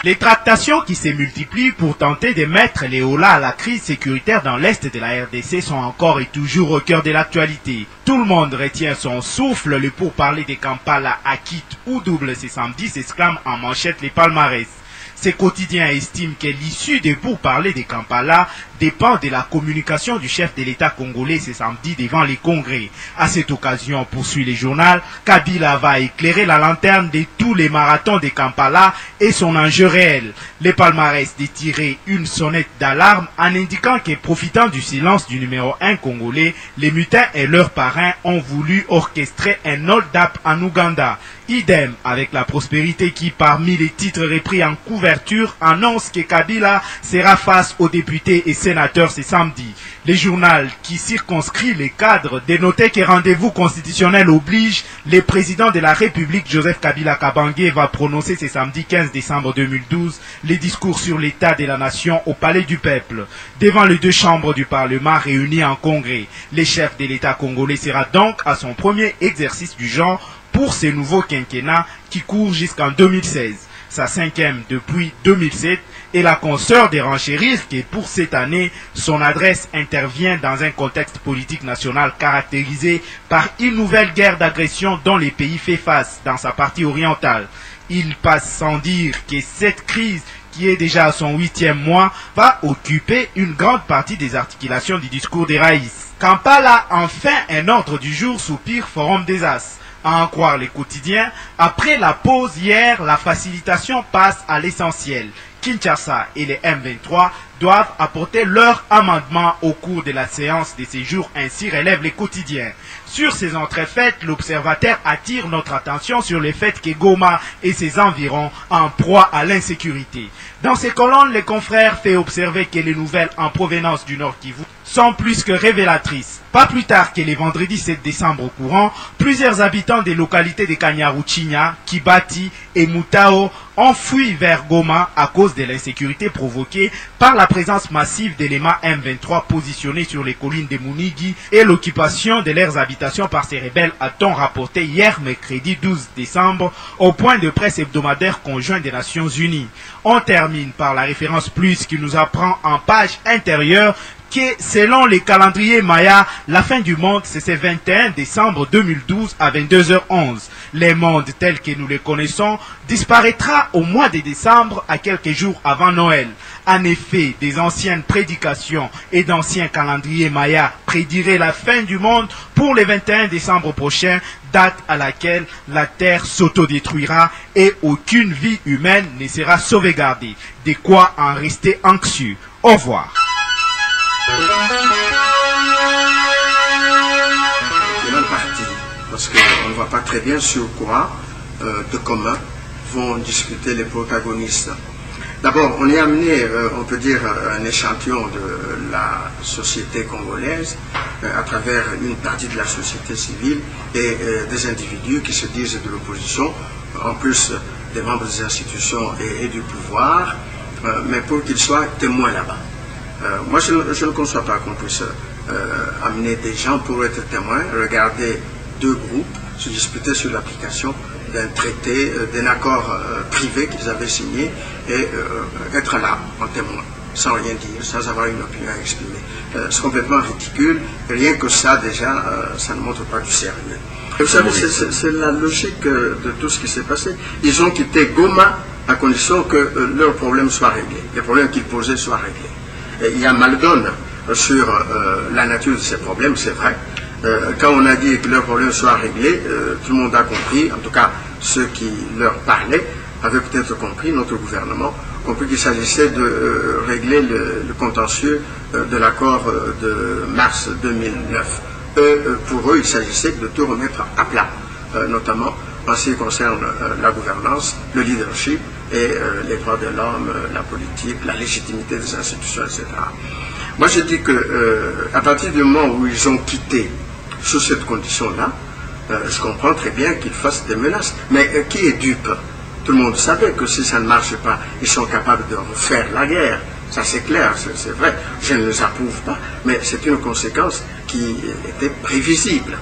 Les tractations qui se multiplient pour tenter de mettre les holà à la crise sécuritaire dans l'est de la RDC sont encore et toujours au cœur de l'actualité. Tout le monde retient son souffle, le pourparler de Kampala à quitte ou double ce samedi s'exclame en manchette les palmarès. Ces quotidiens estiment que l'issue des pourparlers de Kampala dépend de la communication du chef de l'État congolais ce samedi devant les congrès. À cette occasion, poursuit le journal, Kabila va éclairer la lanterne de tous les marathons de Kampala et son enjeu réel. Les palmarès de tirer une sonnette d'alarme en indiquant que, profitant du silence du numéro 1 congolais, les mutins et leurs parrains ont voulu orchestrer un hold-up en Ouganda. Idem avec la prospérité qui, parmi les titres repris en couverture, annonce que Kabila sera face aux députés et sénateurs ce samedi. Le journal qui circonscrit les cadres dénotait que rendez-vous constitutionnel oblige, le président de la République Joseph Kabila Kabange va prononcer ce samedi 15 décembre 2012 les discours sur l'état de la nation au palais du peuple. Devant les deux chambres du Parlement réunies en congrès, le chef de l'État congolais sera donc à son premier exercice du genre pour ce nouveau quinquennat qui court jusqu'en 2016. Sa cinquième depuis 2007 et la consoeur de renchérir que pour cette année, son adresse intervient dans un contexte politique national caractérisé par une nouvelle guerre d'agression dont le pays fait face dans sa partie orientale. Il passe sans dire que cette crise qui est déjà à son 8e mois, va occuper une grande partie des articulations du discours des Raïs. Kampala, enfin un ordre du jour, soupire Forum des As. À en croire les quotidiens, après la pause hier, la facilitation passe à l'essentiel. Kinshasa et les M23 doivent apporter leur amendement au cours de la séance de ces jours, ainsi relèvent les quotidiens. Sur ces entrefaites, l'observateur attire notre attention sur le fait que Goma et ses environs en proie à l'insécurité. Dans ces colonnes, les confrères fait observer que les nouvelles en provenance du Nord Kivu sont plus que révélatrices. Pas plus tard que le vendredi 7 décembre courant, plusieurs habitants des localités de Kanyaruchinya, Kibati et Mutao ont fui vers Goma à cause de l'insécurité provoquée par la présence massive d'éléments M23 positionnés sur les collines de Munigi et l'occupation de leurs habitations par ces rebelles, a-t-on rapporté hier mercredi 12 décembre au point de presse hebdomadaire conjoint des Nations Unies. On termine par la référence plus qui nous apprend en page intérieure que selon les calendriers Maya, la fin du monde c'est ce 21 décembre 2012 à 22h11. Le monde tel que nous le connaissons disparaîtra au mois de décembre à quelques jours avant Noël. En effet, des anciennes prédications et d'anciens calendriers Maya prédiraient la fin du monde pour le 21 décembre prochain, date à laquelle la terre s'autodétruira et aucune vie humaine ne sera sauvegardée. De quoi en rester anxieux. Au revoir. C'est même parti, parce qu'on ne voit pas très bien sur quoi de commun vont discuter les protagonistes. D'abord, on est amené, on peut dire, un échantillon de la société congolaise à travers une partie de la société civile et des individus qui se disent de l'opposition, en plus des membres des institutions et du pouvoir, mais pour qu'ils soient témoins là-bas. Moi, je ne conçois pas qu'on puisse amener des gens pour être témoins, regarder deux groupes se disputer sur l'application d'un traité, d'un accord privé qu'ils avaient signé et être là en témoin, sans rien dire, sans avoir une opinion à exprimer. C'est complètement ridicule. Rien que ça, déjà, ça ne montre pas du sérieux. Vous savez, c'est la logique de tout ce qui s'est passé. Ils ont quitté Goma à condition que leurs problèmes soient réglés, les problèmes qu'ils posaient soient réglés. Et il y a mal-donne sur la nature de ces problèmes, c'est vrai. Quand on a dit que leurs problèmes soient réglés, tout le monde a compris, en tout cas ceux qui leur parlaient avaient peut-être compris, notre gouvernement, compris qu'il s'agissait de régler le contentieux de l'accord de mars 2009. Pour eux, il s'agissait de tout remettre à plat, notamment en ce qui concerne la gouvernance, le leadership et les droits de l'homme, la politique, la légitimité des institutions, etc. Moi, je dis que à partir du moment où ils ont quitté sous cette condition-là, je comprends très bien qu'ils fassent des menaces. Mais qui est dupe? Tout le monde savait que si ça ne marche pas, ils sont capables de refaire la guerre. Ça, c'est clair, c'est vrai. Je ne les approuve pas, mais c'est une conséquence qui était prévisible.